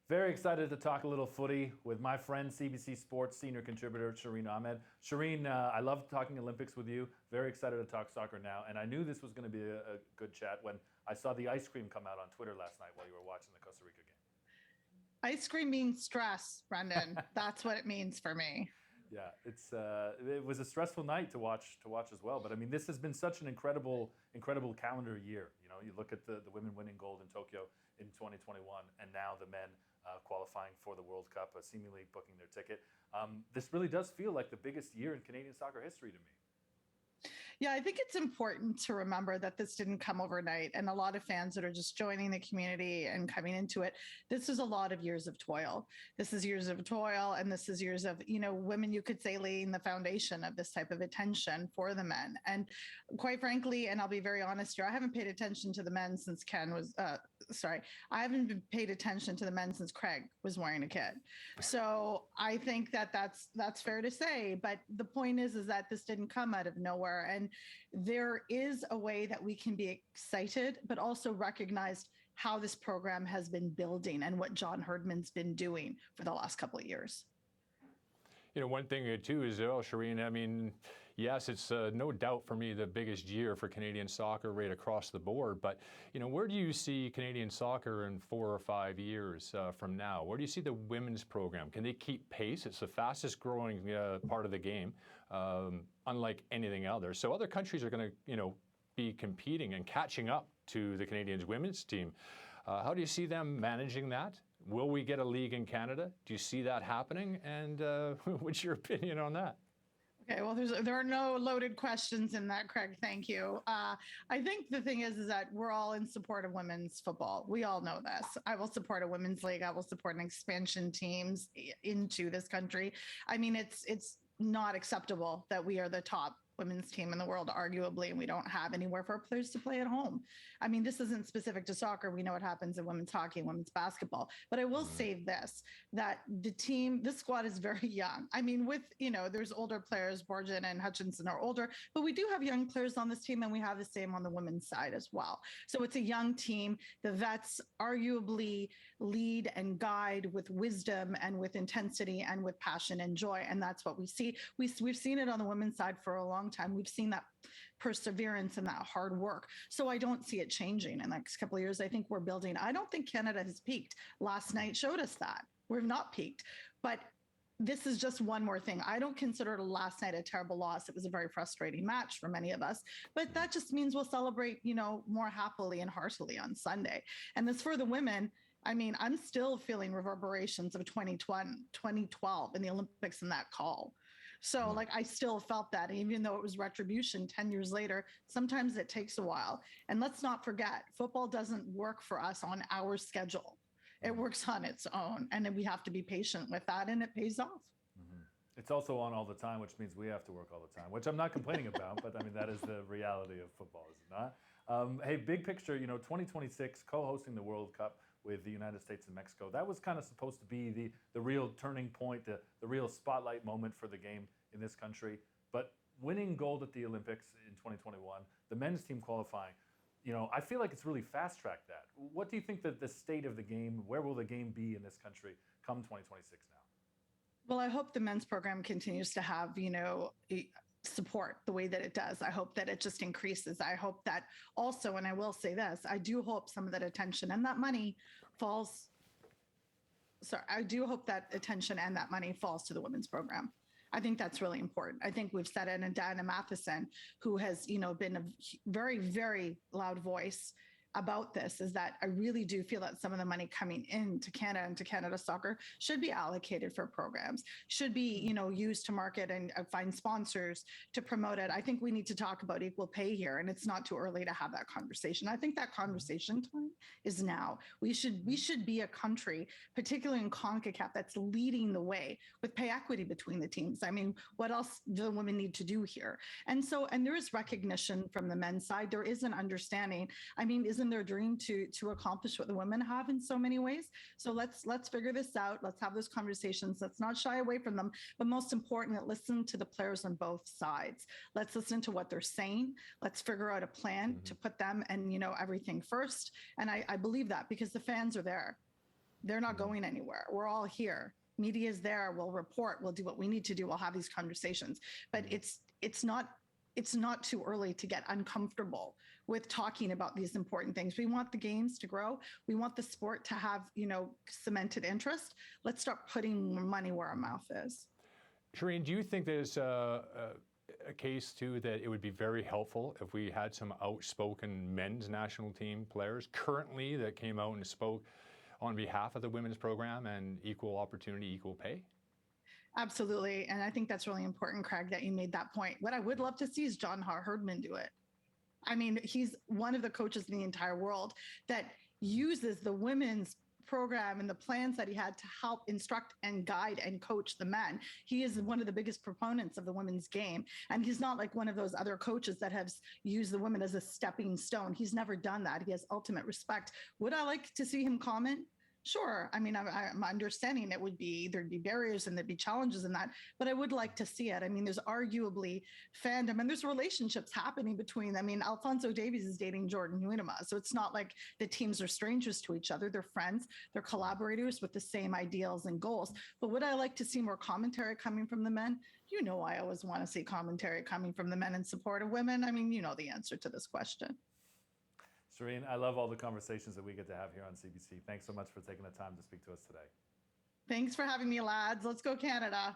Very excited to talk a little footy with my friend, CBC Sports senior contributor, Shireen Ahmed. Shireen, I love talking Olympics with you. Very excited to talk soccer now. And I knew this was going to be a good chat when I saw the ice cream come out on Twitter last night while you were watching the Costa Rica game. Ice cream means stress, Brendan. That's what it means for me. Yeah, it was a stressful night to watch as well. But I mean, this has been such an incredible calendar year. You know, you look at the women winning gold in Tokyo in 2021, and now the men qualifying for the World Cup, seemingly booking their ticket. This really does feel like the biggest year in Canadian soccer history to me. Yeah, I think it's important to remember that this didn't come overnight. And a lot of fans that are just joining the community and coming into it, this is a lot of years of toil. This is years of toil. And this is years of, women, you could say, laying the foundation of this type of attention for the men. And quite frankly, and I'll be very honest here, I haven't paid attention to the men since I haven't paid attention to the men since Craig was wearing a kit. So I think that's fair to say. But the point is that this didn't come out of nowhere. And there is a way that we can be excited, but also recognize how this program has been building and what John Herdman's been doing for the last couple of years. One thing too is, Shireen, I mean, yes, it's no doubt for me the biggest year for Canadian soccer right across the board. But, where do you see Canadian soccer in 4 or 5 years from now? Where do you see the women's program? Can they keep pace? It's the fastest growing part of the game, unlike anything else. So other countries are going to, be competing and catching up to the Canadians women's team. How do you see them managing that? Will we get a league in Canada? Do you see that happening? And what's your opinion on that? Okay, well, there are no loaded questions in that, Craig. Thank you. I think the thing is that we're all in support of women's football. We all know this. I will support a women's league. I will support an expansion teams into this country. I mean, it's not acceptable that we are the top women's team in the world, arguably, and we don't have anywhere for our players to play at home. I mean, this isn't specific to soccer. We know what happens in women's hockey and women's basketball. But I will say this, that this squad is very young. I mean, there's older players, Borgen and Hutchinson are older, but we do have young players on this team, and we have the same on the women's side as well. So it's a young team. The vets arguably lead and guide with wisdom and with intensity and with passion and joy, and that's what we see. We've seen it on the women's side for a long time. We've seen that perseverance and that hard work. So I don't see it changing in the next couple of years. I think we're building. I don't think Canada has peaked. Last night showed us that. We've not peaked. But this is just one more thing. I don't consider last night a terrible loss. It was a very frustrating match for many of us. But that just means we'll celebrate, more happily and heartily on Sunday. And as for the women, I mean, I'm still feeling reverberations of 2012 in the Olympics and that call. So I still felt that, even though it was retribution 10 years later, sometimes it takes a while. And let's not forget, football doesn't work for us on our schedule. It works on its own. And then we have to be patient with that, and it pays off. Mm-hmm. It's also on all the time, which means we have to work all the time, which I'm not complaining about, but I mean, that is the reality of football, is it not? Hey, big picture, 2026, co-hosting the World Cup with the United States and Mexico. That was kind of supposed to be the real turning point, the real spotlight moment for the game in this country. But winning gold at the Olympics in 2021, the men's team qualifying, I feel like it's really fast-tracked that. What do you think that the state of the game, where will the game be in this country come 2026 now? Well, I hope the men's program continues to have, support the way that it does. I hope that it just increases. I hope that also, and I will say this, I do hope some of that attention and that money falls. Sorry, I do hope that attention and that money falls to the women's program. I think that's really important. I think we've said it, and Diana Matheson, who has, been a very, very loud voice about this, is that I really do feel that some of the money coming into Canada and to Canada soccer should be allocated for programs, should be, used to market and find sponsors to promote it. I think we need to talk about equal pay here, and it's not too early to have that conversation. I think that conversation time is now. We should be a country, particularly in CONCACAF, that's leading the way with pay equity between the teams. I mean, what else do the women need to do here? And there is recognition from the men's side. There is an understanding. I mean, isn't their dream to accomplish what the women have in so many ways? So let's figure this out. Let's have those conversations. Let's not shy away from them. But most important, listen to the players on both sides. Let's listen to what they're saying. Let's figure out a plan to put them and everything first. And I believe that because the fans are there. They're not going anywhere. We're all here. Media is there. We'll report. We'll do what we need to do. We'll have these conversations. But it's not too early to get uncomfortable with talking about these important things. We want the games to grow. We want the sport to have, cemented interest. Let's start putting money where our mouth is. Shireen, do you think there's a case too that it would be very helpful if we had some outspoken men's national team players currently that came out and spoke on behalf of the women's program and equal opportunity, equal pay? Absolutely. And I think that's really important, Craig, that you made that point. What I would love to see is John Herdman do it. I mean, he's one of the coaches in the entire world that uses the women's program and the plans that he had to help instruct and guide and coach the men. He is one of the biggest proponents of the women's game. And he's not like one of those other coaches that have used the women as a stepping stone. He's never done that. He has ultimate respect. Would I like to see him comment? Sure. I mean, I'm understanding there'd be barriers and there'd be challenges in that, but I would like to see it. I mean, there's arguably fandom and there's relationships happening between, Alphonso Davies is dating Jordan Huinema. So it's not like the teams are strangers to each other. They're friends, they're collaborators with the same ideals and goals. But would I like to see more commentary coming from the men? I always want to see commentary coming from the men in support of women. I mean, the answer to this question. Shireen, I love all the conversations that we get to have here on CBC. Thanks so much for taking the time to speak to us today. Thanks for having me, lads. Let's go Canada.